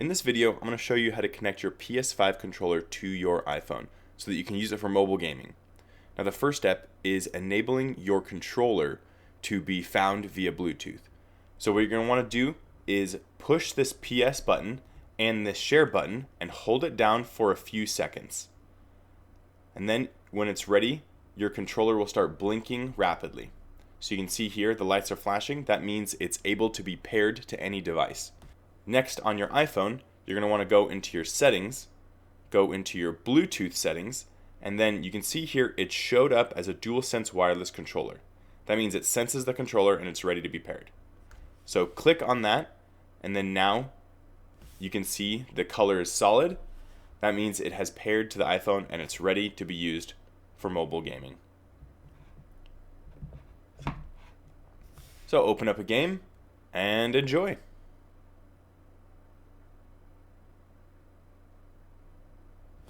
In this video, I'm going to show you how to connect your PS5 controller to your iPhone so that you can use it for mobile gaming. Now the first step is enabling your controller to be found via Bluetooth. So what you're going to want to do is push this PS button and this share button and hold it down for a few seconds. And then when it's ready, your controller will start blinking rapidly. So you can see here the lights are flashing. That means it's able to be paired to any device. Next, on your iPhone, you're going to want to go into your settings, go into your Bluetooth settings, and then you can see here it showed up as a Dualsense wireless controller. That means it senses the controller and it's ready to be paired. So click on that, and then now you can see the color is solid. That means it has paired to the iPhone and it's ready to be used for mobile gaming. So open up a game and enjoy.